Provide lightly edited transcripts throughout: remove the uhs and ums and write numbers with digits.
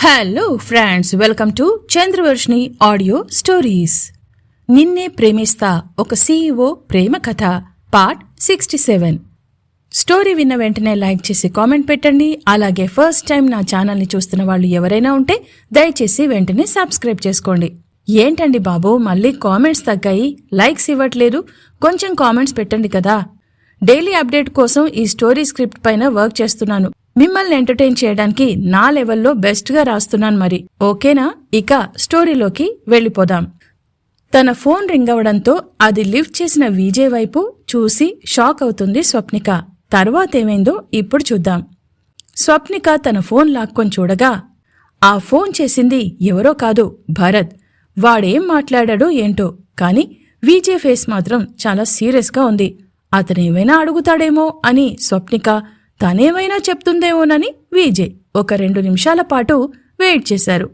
Hello friends, welcome to Chandravarshini audio stories. నిన్నే ప్రేమిస్తా ఒక CEO ప్రేమ కథ పార్ట్ 67. స్టోరీ విన్న వెంటనే లైక్ చేసి కామెంట్ పెట్టండి. అలాగే ఫస్ట్ టైం నా ఛానల్ని చూస్తున్న వాళ్ళు ఎవరైనా ఉంటే దయచేసి వెంటనే సబ్స్క్రైబ్ చేసుకోండి. ఏంటండి బాబు, మళ్ళీ కామెంట్స్ తగ్గాయి, లైక్స్ ఇవ్వట్లేదు, కొంచెం కామెంట్స్ పెట్టండి కదా. డైలీ అప్డేట్ కోసం ఈ స్టోరీ స్క్రిప్ట్ పైన వర్క్ చేస్తున్నాను. మిమ్మల్ని ఎంటర్టైన్ చేయడానికి నా లెవెల్లో బెస్ట్గా రాస్తున్నాను. మరి ఓకేనా? ఇక స్టోరీలోకి వెళ్ళిపోదాం. తన ఫోన్ రింగ్ అవడంతో అది లిఫ్ట్ చేసిన విజయ్ వైపు చూసి షాక్ అవుతుంది స్వప్నిక. తర్వాతేమైందో ఇప్పుడు చూద్దాం. స్వప్నిక తన ఫోన్ లాక్కొని చూడగా ఆ ఫోన్ చేసింది ఎవరో కాదు, భరత్. వాడేం మాట్లాడాడో ఏంటో కానీ విజయ్ ఫేస్ మాత్రం చాలా సీరియస్గా ఉంది. అతనేమైనా అడుగుతాడేమో అని స్వప్నిక, తనేమైనా చెప్తుందేమోనని విజయ్ ఒక 2 నిమిషాల పాటు వెయిట్ చేశారు.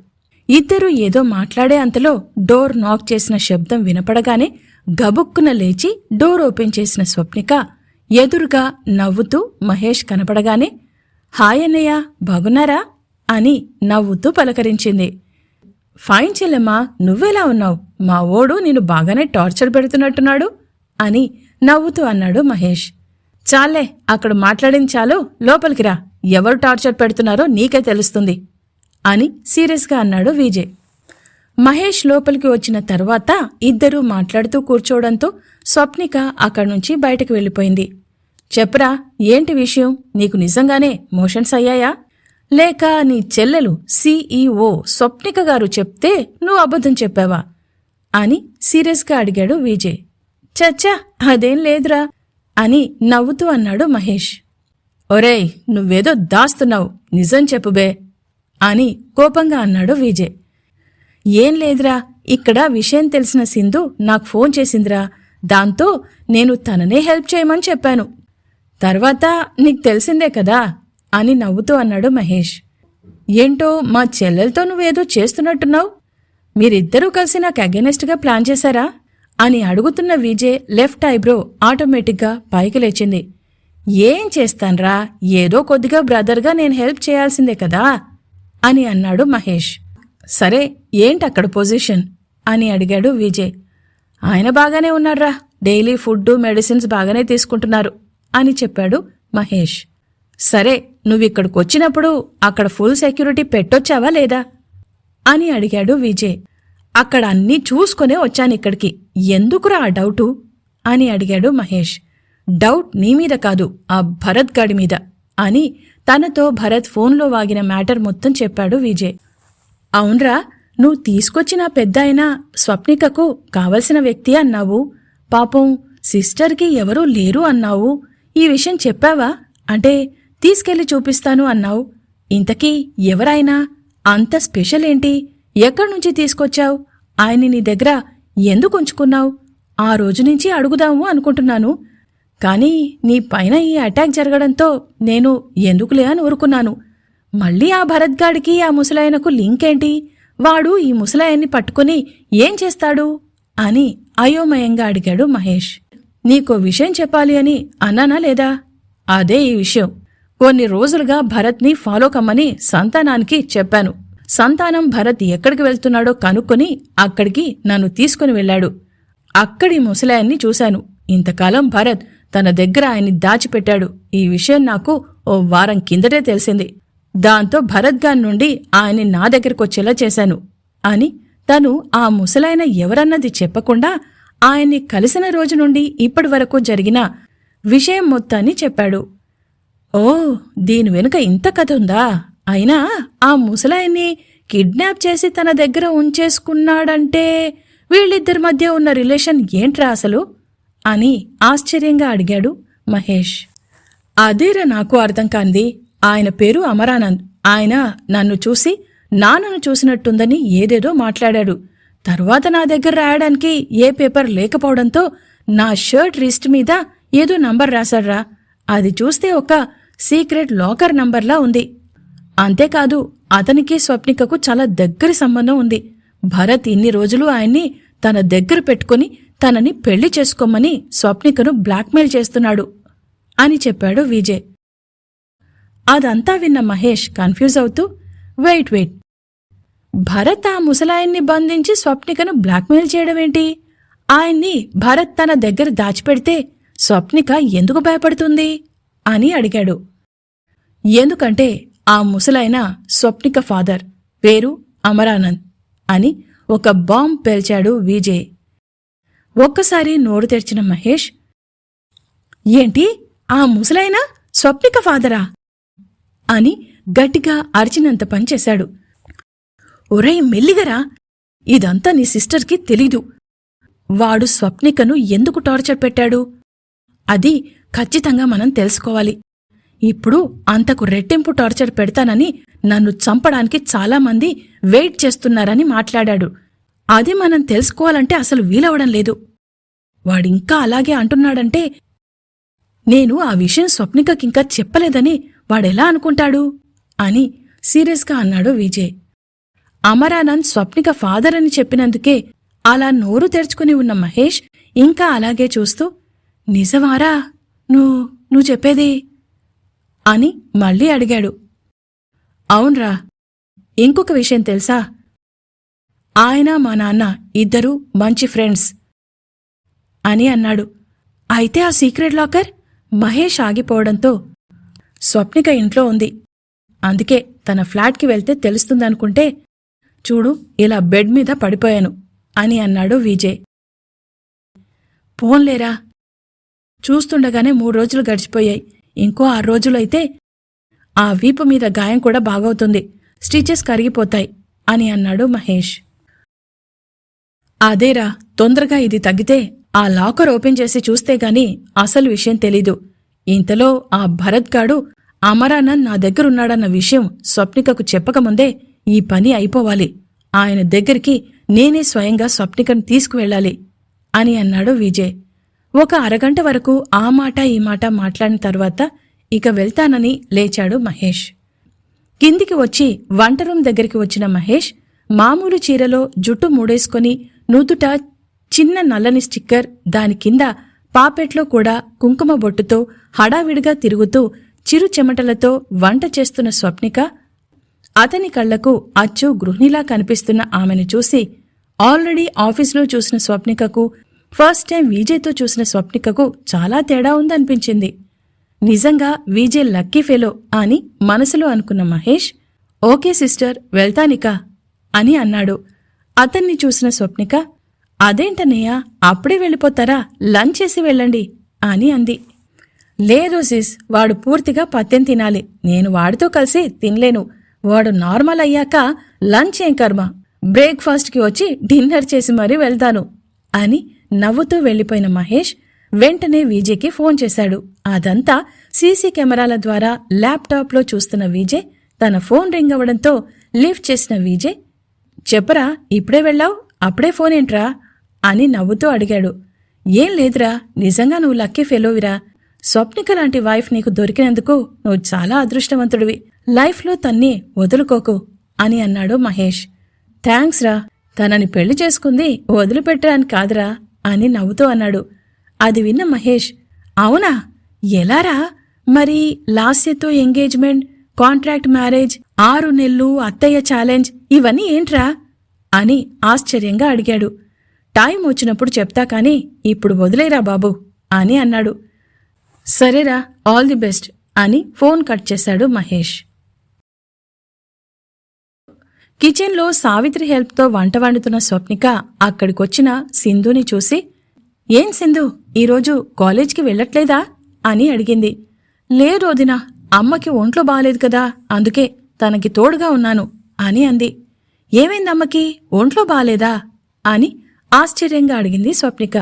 ఇద్దరూ ఏదో మాట్లాడే అంతలో డోర్ నాక్ చేసిన శబ్దం వినపడగానే గబుక్కున లేచి డోర్ ఓపెన్ చేసిన స్వప్నిక ఎదురుగా నవ్వుతూ మహేష్ కనపడగానే, హాయ్ అన్నయ్య, బాగున్నారా అని నవ్వుతూ పలకరించింది. ఫైన్ చెల్లెమ్మా, నువ్వెలా ఉన్నావు? మా ఓడు నిన్ను బాగానే టార్చర్ పెడుతున్నట్టున్నాడు అని నవ్వుతూ అన్నాడు మహేష్. చాలే, అక్కడ మాట్లాడింది చాలు, లోపలికి రా, ఎవరు టార్చర్ పెడుతున్నారో నీకే తెలుస్తుంది అని సీరియస్గా అన్నాడు విజయ్. మహేష్ లోపలికి వచ్చిన తర్వాత ఇద్దరూ మాట్లాడుతూ కూర్చోవడంతో స్వప్నిక అక్కడి నుంచి బయటకు వెళ్ళిపోయింది. చెప్పరా, ఏంటి విషయం? నీకు నిజంగానే మోషన్స్ అయ్యాయా, లేక నీ చెల్లెలు CEO స్వప్నిక గారు చెప్తే నువ్వు అబద్ధం చెప్పావా అని సీరియస్గా అడిగాడు విజయ్. చచ్చా, అదేం లేదురా అని నవ్వుతూ అన్నాడు మహేష్. ఒరేయ్, నువ్వేదో దాస్తున్నావు, నిజం చెప్పుబే అని కోపంగా అన్నాడు విజయ్. ఏం లేదురా, ఇక్కడ విషయం తెలిసిన సింధు నాకు ఫోన్ చేసిందిరా, దాంతో నేను తననే హెల్ప్ చేయమని చెప్పాను. తర్వాత నీకు తెలిసిందే కదా అని నవ్వుతూ అన్నాడు మహేష్. ఏంటో మా చెల్లెలతో నువ్వేదో చేస్తున్నట్టున్నావు, మీరిద్దరూ కలిసి నాకు అగెనెస్ట్గా ప్లాన్ చేశారా అని అడుగుతున్న విజయ్ లెఫ్ట్ ఐబ్రో ఆటోమేటిక్గా పైకి లేచింది. ఏం చేస్తాన్రా, ఏదో కొద్దిగా బ్రదర్గా నేను హెల్ప్ చేయాల్సిందే కదా అని అన్నాడు మహేష్. సరే, ఏంటక్కడ పొజిషన్ అని అడిగాడు విజయ్. ఆయన బాగానే ఉన్నాడ్రా, డైలీ ఫుడ్ మెడిసిన్స్ బాగానే తీసుకుంటున్నారు అని చెప్పాడు మహేష్. సరే, నువ్విక్కడికొచ్చినప్పుడు అక్కడ ఫుల్ సెక్యూరిటీ పెట్టొచ్చావా లేదా అని అడిగాడు విజయ్. అక్కడ అన్నీ చూసుకునే వచ్చానిక్కడికి, ఎందుకురా ఆ డౌటు అని అడిగాడు మహేష్. డౌట్ నీ మీద కాదు, ఆ భరత్ గాడి మీద అని తనతో భరత్ ఫోన్లో వాగిన మ్యాటర్ మొత్తం చెప్పాడు విజయ్. అవునరా, నువ్వు తీసుకొచ్చిన పెద్దాయన స్వప్నికకు కావలసిన వ్యక్తి అన్నావు, పాపం సిస్టర్కి ఎవరూ లేరు అన్నావు. ఈ విషయం చెప్పావా? అంటే తీసుకెళ్లి చూపిస్తాను అన్నావు. ఇంతకీ ఎవరాయనా? అంత స్పెషల్ ఏంటి? ఎక్కడ్నుంచి తీసుకొచ్చావు? ఆయన్ని నీ దగ్గర ఎందుకు ఉంచుకున్నావు? ఆ రోజు నుంచి అడుగుదాము అనుకుంటున్నాను, కానీ నీ పైన ఈ అటాక్ జరగడంతో నేను ఎందుకులే అని ఊరుకున్నాను. మళ్ళీ ఆ భరత్గాడికి ఆ ముసలాయనకు లింకేంటి? వాడు ఈ ముసలాయన్ని పట్టుకుని ఏం చేస్తాడు అని అయోమయంగా అడిగాడు మహేష్. నీకో విషయం చెప్పాలి అని అన్నానా లేదా? అదే ఈ విషయం. కొన్ని రోజులుగా భరత్ని ఫాలో కమ్మని సంతానానికి చెప్పాను. సంతానం భరత్ ఎక్కడికి వెళ్తున్నాడో కనుక్కొని అక్కడికి నన్ను తీసుకుని వెళ్ళాడు. అక్కడి ముసలాయన్ని చూశాను. ఇంతకాలం భరత్ తన దగ్గర ఆయన్ని దాచిపెట్టాడు. ఈ విషయం నాకు ఓ వారం కిందటే తెలిసింది. దాంతో భరత్ గారి నుండి ఆయన్ని నా దగ్గరకొచ్చేలా చేశాను అని తను ఆ ముసలాయన ఎవరన్నది చెప్పకుండా ఆయన్ని కలిసిన రోజు నుండి ఇప్పటి వరకు జరిగిన విషయం మొత్తాన్ని చెప్పాడు. ఓ, దీని వెనుక ఇంత కథ ఉందా? అయినా ఆ ముసలాయన్ని కిడ్నాప్ చేసి తన దగ్గర ఉంచేసుకున్నాడంటే వీళ్ళిద్దరి మధ్య ఉన్న రిలేషన్ ఏంట్రా అసలు అని ఆశ్చర్యంగా అడిగాడు మహేష్. అదేరా నాకు అర్థం కాంది. ఆయన పేరు అమరానంద్. ఆయన నన్ను చూసి నాన్నను చూసినట్టుందని ఏదేదో మాట్లాడాడు. తర్వాత నా దగ్గర రాయడానికి ఏ పేపర్ లేకపోవడంతో నా షర్ట్ రిస్ట్ మీద ఏదో నంబర్ రాశాడ్రా. అది చూస్తే ఒక సీక్రెట్ లాకర్ నంబర్లా ఉంది. అంతేకాదు, అతనికి స్వప్నికకు చాలా దగ్గరి సంబంధం ఉంది. భరత్ ఇన్ని రోజులు ఆయన్ని తన దగ్గర పెట్టుకుని తనని పెళ్లి చేసుకోమని స్వప్నికను బ్లాక్మెయిల్ చేస్తున్నాడు అని చెప్పాడు విజయ్. అదంతా విన్న మహేష్ కన్ఫ్యూజ్ అవుతూ, వెయిట్ భరత్ ఆ ముసలాయన్ని బంధించి స్వప్నికను బ్లాక్మెయిల్ చేయడమేంటి? ఆయన్ని భరత్ తన దగ్గర దాచిపెడితే స్వప్నిక ఎందుకు భయపడుతుంది అని అడిగాడు. ఎందుకంటే ఆ ముసలాయన స్వప్నిక ఫాదర్, పేరు అమరానంద్ అని ఒక బాంబ్ పేల్చాడు విజయ్. ఒక్కసారి నోరు తెరిచిన మహేష్, ఏంటి ఆ ముసలాయన స్వప్నిక ఫాదరా అని గట్టిగా అరిచినంత పనిచేశాడు. ఒరేయ్ మెల్లిగరా, ఇదంతా నీ సిస్టర్కి తెలీదు. వాడు స్వప్నికను ఎందుకు టార్చర్ పెట్టాడు అది ఖచ్చితంగా మనం తెలుసుకోవాలి. ఇప్పుడు అంతకు రెట్టింపు టార్చర్ పెడతానని నన్ను చంపడానికి చాలామంది వెయిట్ చేస్తున్నారని మాట్లాడాడు. అది మనం తెలుసుకోవాలంటే అసలు వీలవడం లేదు. వాడింకా అలాగే అంటున్నాడంటే నేను ఆ విషయం స్వప్నికకింకా చెప్పలేదని వాడెలా అనుకుంటాడు అని సీరియస్గా అన్నాడు విజయ్. అమరానంద్ స్వప్నిక ఫాదర్ అని చెప్పినందుకే అలా నోరు తెరుచుకుని ఉన్న మహేష్ ఇంకా అలాగే చూస్తూ, నిజమారా నువ్వు చెప్పేది అని మళ్ళీ అడిగాడు. అవునరా, ఇంకొక విషయం తెలుసా? ఆయన మా నాన్న ఇద్దరూ మంచి ఫ్రెండ్స్ అని అన్నాడు. అయితే ఆ సీక్రెట్ లాకర్? మహేష్ ఆగిపోవడంతో, స్వప్నిక ఇంట్లో ఉంది, అందుకే తన ఫ్లాట్కి వెళ్తే తెలుస్తుందనుకుంటే చూడు ఇలా బెడ్ మీద పడిపోయాను అని అన్నాడు విజయ్. పోన్లేరా, చూస్తుండగానే 3 రోజులు గడిచిపోయాయి. ఇంకో 6 రోజులైతే ఆ వీపు మీద గాయం కూడా బాగవుతుంది, స్టిచెస్ కరిగిపోతాయి అని అన్నాడు మహేష్. అదేరా, తొందరగా ఇది తగ్గితే ఆ లాకర్ ఓపెన్ చేసి చూస్తే గాని అసలు విషయం తెలీదు. ఇంతలో ఆ భరత్ గాడు అమరానంద్ నా దగ్గరున్నాడన్న విషయం స్వప్నికకు చెప్పకముందే ఈ పని అయిపోవాలి. ఆయన దగ్గరికి నేనే స్వయంగా స్వప్నికను తీసుకువెళ్ళాలి అని అన్నాడు విజయ్. ఒక అరగంట వరకు ఆ మాట ఈ మాట మాట్లాడిన తర్వాత ఇక వెళ్తానని లేచాడు మహేష్. కిందికి వచ్చి వంట రూమ్ దగ్గరికి వచ్చిన మహేష్ మామూలు చీరలో జుట్టు మూడేసుకొని నుదుట చిన్న నల్లని స్టిక్కర్, దాని కింద పాపెట్లో కూడా కుంకుమ బొట్టుతో హడావిడిగా తిరుగుతూ చిరు చెమటలతో వంట చేస్తున్న స్వప్నిక, అతని కళ్లకు అచ్చు గృహిణిలా కనిపిస్తున్న ఆమెను చూసి ఆల్రెడీ ఆఫీసులో చూసిన స్వప్నికకు, ఫస్ట్ టైం విజయ్తో చూసిన స్వప్నికకు చాలా తేడా ఉందనిపించింది. నిజంగా విజయ్ లక్కీ ఫెలో అని మనసులో అనుకున్న మహేష్, ఓకే సిస్టర్ వెళ్తానికా అని అన్నాడు. అతన్ని చూసిన స్వప్నిక, అదేంటన్నయ్య అప్పుడే వెళ్ళిపోతారా, లంచ్ చేసి వెళ్ళండి అని అంది. లేదు సిస్, వాడు పూర్తిగా పత్తెం తినాలి, నేను వాడితో కలిసి తినలేను. వాడు నార్మల్ అయ్యాక లంచ్ ఏం కర్మ, బ్రేక్ఫాస్ట్కి వచ్చి డిన్నర్ చేసి మరీ వెళ్తాను అని నవ్వుతూ వెళ్లిపోయిన మహేష్ వెంటనే విజయ్కి ఫోన్ చేశాడు. అదంతా సీసీ కెమెరాల ద్వారా ల్యాప్టాప్లో చూస్తున్న విజయ్ తన ఫోన్ రింగ్ అవ్వడంతో లిఫ్ట్ చేసిన విజయ్, చెప్పరా ఇప్పుడే వెళ్ళావు, అప్పుడే ఫోన్ ఏంట్రా అని నవ్వుతూ అడిగాడు. ఏం లేదురా, నిజంగా నువ్వు లక్కీ ఫెలోవిరా. స్వప్నిక లాంటి వైఫ్ నీకు దొరికినందుకు నువ్వు చాలా అదృష్టవంతుడివి. లైఫ్లో తన్ని వదులుకోకు అని అన్నాడు మహేష్. థ్యాంక్స్ రా, తనని పెళ్లి చేసుకుంది వదిలిపెట్టడానికి కాదురా అని నవ్వుతూ అన్నాడు. అది విన్న మహేష్, అవునా, ఎలారా మరి? లాస్యతో ఎంగేజ్మెంట్, కాంట్రాక్ట్ మ్యారేజ్, 6 నెలలు, అత్తయ్య ఛాలెంజ్, ఇవన్నీ ఏంట్రా అని ఆశ్చర్యంగా అడిగాడు. టైం వచ్చినప్పుడు చెప్తా కానీ ఇప్పుడు వదిలేరా బాబు అని అన్నాడు. సరేరా, ఆల్ ది బెస్ట్ అని ఫోన్ కట్ చేశాడు మహేష్. కిచెన్లో సావిత్రి హెల్ప్తో వంట వండుతున్న స్వప్నిక అక్కడికొచ్చిన సింధుని చూసి, ఏం సింధు, ఈరోజు కాలేజ్కి వెళ్ళట్లేదా అని అడిగింది. లేదు వదినా, అమ్మకి ఒంట్లో బాలేదు కదా, అందుకే తనకి తోడుగా ఉన్నాను అని అంది. ఏమైందమ్మకి, ఒంట్లో బాలేదా అని ఆశ్చర్యంగా అడిగింది స్వప్నిక.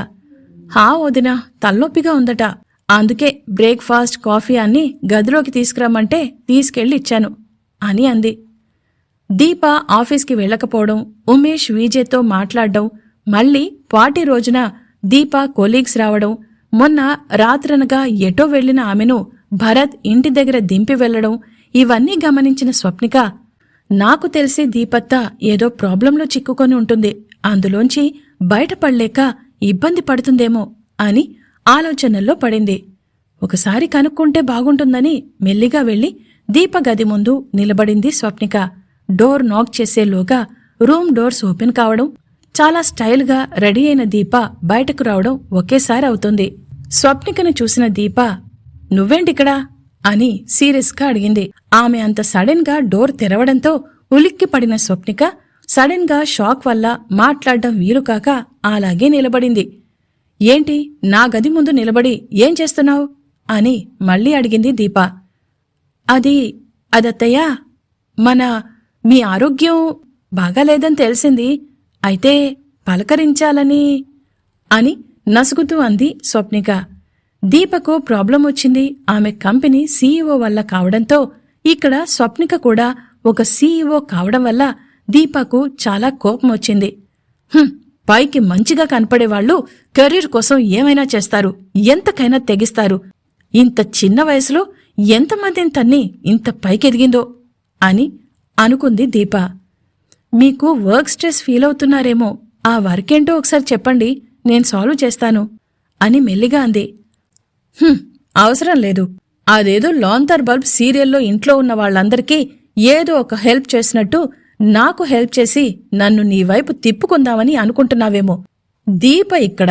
హా వదినా, తలనొప్పిగా ఉందట, అందుకే బ్రేక్ఫాస్ట్, కాఫీ అన్నీ గదిలోకి తీసుకురమ్మంటే తీసుకెళ్లి ఇచ్చాను అని అంది. దీప ఆఫీస్కి వెళ్ళకపోవడం, ఉమేష్ విజయ్తో మాట్లాడడం, మళ్ళీ పార్టీ రోజున దీప కొలీగ్స్ రావడం, మొన్న రాత్రనగా ఎటో వెళ్లిన ఆమెను భరత్ ఇంటి దగ్గర దింపి వెళ్లడం, ఇవన్నీ గమనించిన స్వప్నిక, నాకు తెలిసి దీపత్త ఏదో ప్రాబ్లంలో చిక్కుకొని ఉంటుంది, అందులోంచి బయటపడలేక ఇబ్బంది పడుతుందేమో అని ఆలోచనల్లో పడింది. ఒకసారి కనుక్కుంటే బాగుంటుందని మెల్లిగా వెళ్లి దీప గది ముందు నిలబడింది Swapnika. Door knock చేసేలోగా room doors open కావడం, చాలా స్టైల్గా రెడీ అయిన దీప బయటకు రావడం ఒకేసారి అవుతుంది. స్వప్నికను చూసిన దీప, నువ్వేంటిక్కడా అని సీరియస్గా అడిగింది. ఆమె అంత సడన్ గా డోర్ తెరవడంతో ఉలిక్కి పడిన స్వప్నిక సడన్ గా షాక్ వల్ల మాట్లాడడం వీలుకాక అలాగే నిలబడింది. ఏంటి, నా గది ముందు నిలబడి ఏం చేస్తున్నావు అని మళ్ళీ అడిగింది దీప. అదత్తయ్యా, మీ ఆరోగ్యం బాగాలేదని తెలిసింది, అయితే పలకరించాలని అని నసుగుతూ అంది స్వప్నిక. దీపకు ప్రాబ్లం వచ్చింది ఆమె కంపెనీ సీఈఓ వల్ల కావడంతో, ఇక్కడ స్వప్నిక కూడా ఒక సీఈఓ కావడం వల్ల దీపకు చాలా కోపం వచ్చింది. పైకి మంచిగా కనపడేవాళ్లు కెరీర్ కోసం ఏమైనా చేస్తారు, ఎంతకైనా తెగిస్తారు. ఇంత చిన్న వయసులో ఎంతమందిని తన్ని ఇంత పైకెదిగిందో అని అనుకుంది దీప. మీకు వర్క్ స్ట్రెస్ ఫీల్ అవుతున్నారేమో, ఆ వర్కేంటో ఒకసారి చెప్పండి, నేను సాల్వ్ చేస్తాను అని మెల్లిగా అంది. అవసరం లేదు. అదేదో లాంతర్ బల్బ్ సీరియల్లో ఇంట్లో ఉన్న వాళ్ళందరికీ ఏదో ఒక హెల్ప్ చేసినట్టు నాకు హెల్ప్ చేసి నన్ను నీ వైపు తిప్పుకుందామని అనుకుంటున్నావేమో. దీప ఇక్కడ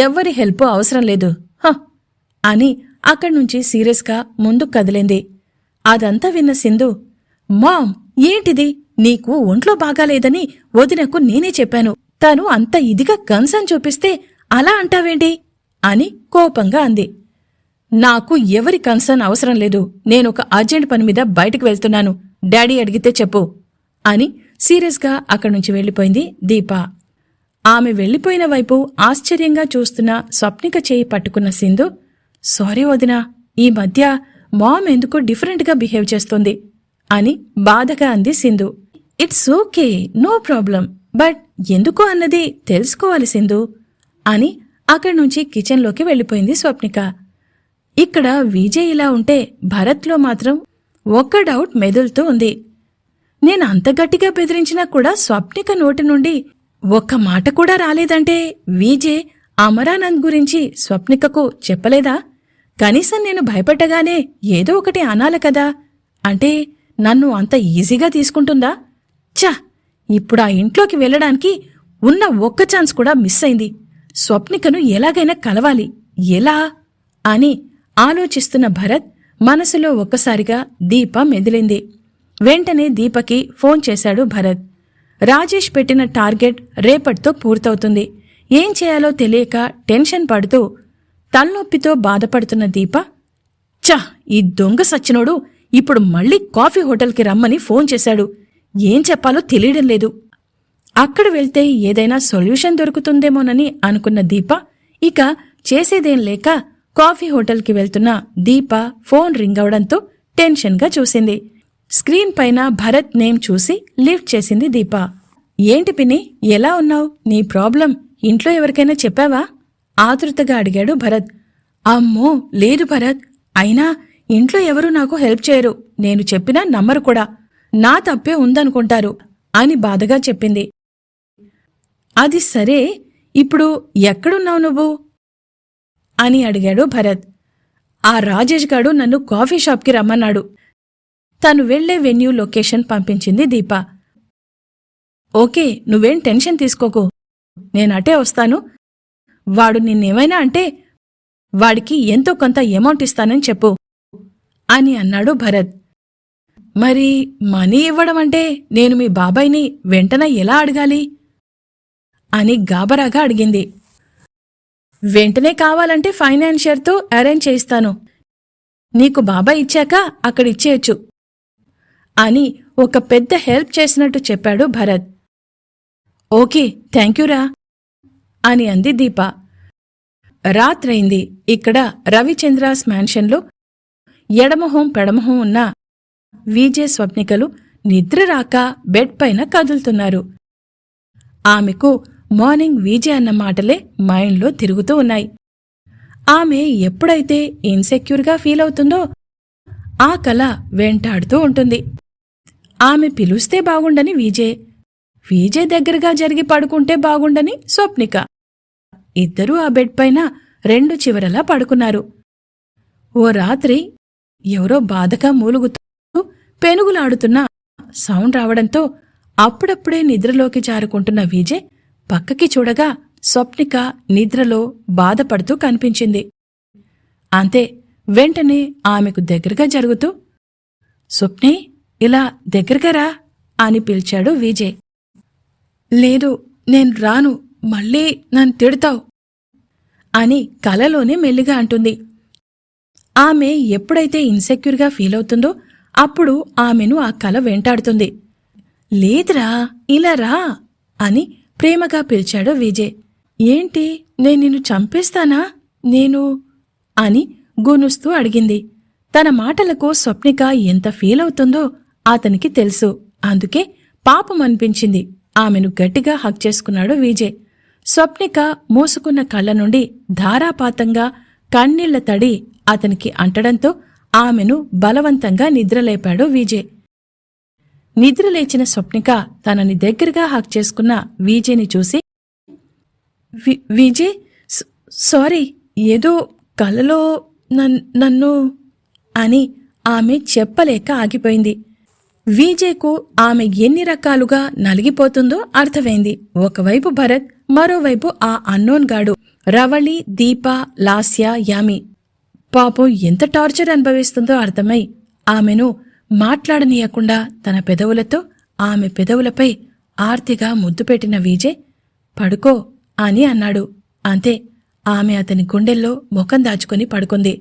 ఎవ్వరి హెల్ప్ అవసరం లేదు అని అక్కడ్నుంచి సీరియస్గా ముందుకు కదిలింది. అదంతా విన్న సింధు, మామ్, ఏంటిది, నీకు ఒంట్లో బాగాలేదని వదినకు నేనే చెప్పాను, తను అంత ఇదిగా కన్సర్న్ చూపిస్తే అలా అంటావేంటి అని కోపంగా అంది. నాకు ఎవరి కన్సర్న్ అవసరం లేదు, నేనొక అర్జెంట్ పని మీద బయటికి వెళ్తున్నాను, డాడీ అడిగితే చెప్పు అని సీరియస్గా అక్కడ్నుంచి వెళ్ళిపోయింది దీప. ఆమె వెళ్లిపోయిన వైపు ఆశ్చర్యంగా చూస్తున్న స్వప్నిక చేయి పట్టుకున్న సింధు, సారీ వదినా, ఈ మధ్య మామ్ ఎందుకో డిఫరెంట్గా బిహేవ్ చేస్తోంది అని బాధగా అంది Sindhu. It's okay, no problem, but ఎందుకో అన్నది తెలుసుకోవాలి సింధు అని అక్కడ్నుంచి కిచెన్లోకి వెళ్ళిపోయింది స్వప్నిక. ఇక్కడ విజయ్ ఇలా ఉంటే భరత్లో మాత్రం ఒక్క డౌట్ మెదులుతూ ఉంది. నేను అంత గట్టిగా బెదిరించినా కూడా స్వప్నిక నోటి నుండి ఒక్క మాట కూడా రాలేదంటే విజయ్ అమరానంద్ గురించి స్వప్నికకు చెప్పలేదా? కనీసం నేను భయపడ్డగానే ఏదో ఒకటి అనాలి కదా. అంటే నన్ను అంత ఈజీగా తీసుకుంటుందా? ఛ, ఇప్పుడు ఆ ఇంట్లోకి వెళ్ళడానికి ఉన్న ఒక్క ఛాన్స్ కూడా మిస్ అయింది. స్వప్నికను ఎలాగైనా కలవాలి, ఎలా అని ఆలోచిస్తున్న భరత్ మనసులో ఒక్కసారిగా దీప మెదిలింది. వెంటనే దీపకి ఫోన్ చేశాడు భరత్. రాజేష్ పెట్టిన టార్గెట్ రేపటితో పూర్తవుతుంది. ఏం చేయాలో తెలియక టెన్షన్ పడుతూ తలనొప్పితో బాధపడుతున్న దీప, ఈ దొంగ సచ్చినోడు ఇప్పుడు మళ్ళీ కాఫీ హోటల్కి రమ్మని ఫోన్ చేశాడు, ఏం చెప్పాలో తెలియడం లేదు. అక్కడ వెళ్తే ఏదైనా సొల్యూషన్ దొరుకుతుందేమోనని అనుకున్న దీప ఇక చేసేదేం లేక కాఫీ హోటల్కి వెళ్తున్న దీప ఫోన్ రింగ్ అవడంతో టెన్షన్గా చూసింది. స్క్రీన్ పైన భరత్ నేమ్ చూసి లిఫ్ట్ చేసింది దీప. ఏంటి పిన్ని, ఎలా ఉన్నావు? నీ ప్రాబ్లం ఇంట్లో ఎవరికైనా చెప్పావా? ఆతృతగా అడిగాడు భరత్. అమ్మో లేదు భరత్, అయినా ఇంట్లో ఎవరూ నాకు హెల్ప్ చేయరు, నేను చెప్పినా నమ్మరు కూడా, నా తప్పే ఉందనుకుంటారు అని బాధగా చెప్పింది. అది సరే, ఇప్పుడు ఎక్కడున్నావు నువ్వు అని అడిగాడు భరత్. ఆ రాజేష్ గాడు నన్ను కాఫీ షాప్కి రమ్మన్నాడు. తను వెళ్లే వెన్యూ లొకేషన్ పంపించింది దీప. ఓకే, నువ్వేం టెన్షన్ తీసుకోకు, నేనటే వస్తాను. వాడు నిన్నేమైనా అంటే వాడికి ఎంతో కొంత అమౌంట్ ఇస్తానని చెప్పు అని అన్నాడు భరత్. మరి మనీ ఇవ్వడమంటే నేను మీ బాబాయ్ని వెంటనే ఎలా అడగాలి అని గాబరాగా అడిగింది. వెంటనే కావాలంటే ఫైనాన్షియర్తో అరేంజ్ చేయిస్తాను, నీకు బాబాయ్ ఇచ్చాక అక్కడిచ్చేయచ్చు అని ఒక పెద్ద హెల్ప్ చేసినట్టు చెప్పాడు భరత్. ఓకే, థ్యాంక్యూరా అని అంది దీప. రాత్రైంది. ఇక్కడ రవిచంద్రాస్ మ్యాన్షన్లో ఎడమొహం పెడమొహం ఉన్న విజయ్ స్వప్నికలు నిద్ర రాక బెడ్ పైన కదులుతున్నారు. ఆమెకు మార్నింగ్ విజయ్ అన్న మాటలే మైండ్లో తిరుగుతూ ఉన్నాయి. ఆమె ఎప్పుడైతే ఇన్సెక్యూర్గా ఫీల్ అవుతుందో ఆ కల వెంటాడుతూ ఉంటుంది. ఆమె పిలుస్తే బాగుండని విజయ్ దగ్గరగా జరిగి పడుకుంటే బాగుండని స్వప్నిక. ఇద్దరూ ఆ బెడ్ పైన రెండు చివరలా పడుకున్నారు. ఓ రాత్రి ఎవరో బాధగా మూలుగుతూ పెనుగులాడుతున్న సౌండ్ రావడంతో అప్పుడప్పుడే నిద్రలోకి జారుకుంటున్న విజయ్ పక్కకి చూడగా స్వప్నిక నిద్రలో బాధపడుతూ కనిపించింది. అంతే, వెంటనే ఆమెకు దగ్గరగా జరుగుతూ, స్వప్ని, ఇలా దగ్గరగా రా అని పిలిచాడు విజయ్. లేదు, నేను రాను, మళ్ళీ నన్ను తిడతావు అని కలలోనే మెల్లిగా అంటుంది. ఆమె ఎప్పుడైతే ఇన్సెక్యూర్గా ఫీలవుతుందో అప్పుడు ఆమెను ఆ కల వెంటాడుతుంది. లేదురా, ఇలా రా అని ప్రేమగా పిలిచాడు విజయ్. ఏంటి, నేను నిన్ను చంపేస్తానా నేను అని గూనుస్తూ అడిగింది. తన మాటలకు స్వప్నిక ఎంత ఫీలవుతుందో అతనికి తెలుసు. అందుకే పాపం అనిపించింది. ఆమెను గట్టిగా హగ్ చేసుకున్నాడు విజయ్. స్వప్నిక మూసుకున్న కళ్ళ నుండి ధారాపాతంగా కన్నీళ్ల తడి అతనికి అంటడంతో ఆమెను బలవంతంగా నిద్రలేపాడు విజయ్. నిద్రలేచిన స్వప్నిక తనని దగ్గరగా హక్ చేసుకున్న విజయ్ని చూసి, విజయ్, సారీ, ఏదో కలలో నన్ను అని ఆమె చెప్పలేక ఆగిపోయింది. విజయ్కు ఆమె ఎన్ని రకాలుగా నలిగిపోతుందో అర్థమైంది. ఒకవైపు భరత్, మరోవైపు ఆ అన్నోన్ గాడు రవళి, దీప, లాస్య, యామి. పాపం ఎంత టార్చర్ అనుభవిస్తుందో అర్థమై ఆమెను మాట్లాడనీయకుండా తన పెదవులతో ఆమె పెదవులపై ఆర్తిగా ముద్దు పెట్టిన విజయ్, పడుకో అని అన్నాడు. అంతే, ఆమె అతని గుండెల్లో ముఖం దాచుకుని పడుకుంది.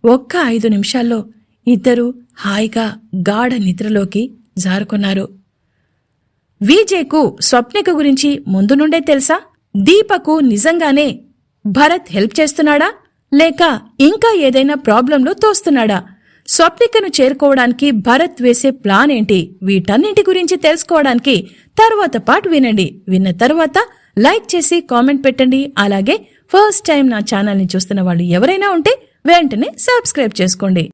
ఒక్క 5 నిమిషాల్లో ఇద్దరూ హాయిగా గాఢ నిద్రలోకి జారుకున్నారు. విజయ్కు స్వప్నిక గురించి ముందు నుండే తెలుసా? దీపకు నిజంగానే భరత్ హెల్ప్ చేస్తున్నాడా, లేక ఇంకా ఏదైనా ప్రాబ్లంలో తోస్తున్నాడా? స్వప్నికను చేరుకోవడానికి భరత్ వేసే ప్లాన్ ఏంటి? వీటన్నింటి గురించి తెలుసుకోవడానికి తర్వాత పార్ట్ వినండి. విన్న తర్వాత లైక్ చేసి కామెంట్ పెట్టండి. అలాగే ఫస్ట్ టైం నా ఛానల్ని చూస్తున్న వాళ్ళు ఎవరైనా ఉంటే వెంటనే సబ్స్క్రైబ్ చేసుకోండి.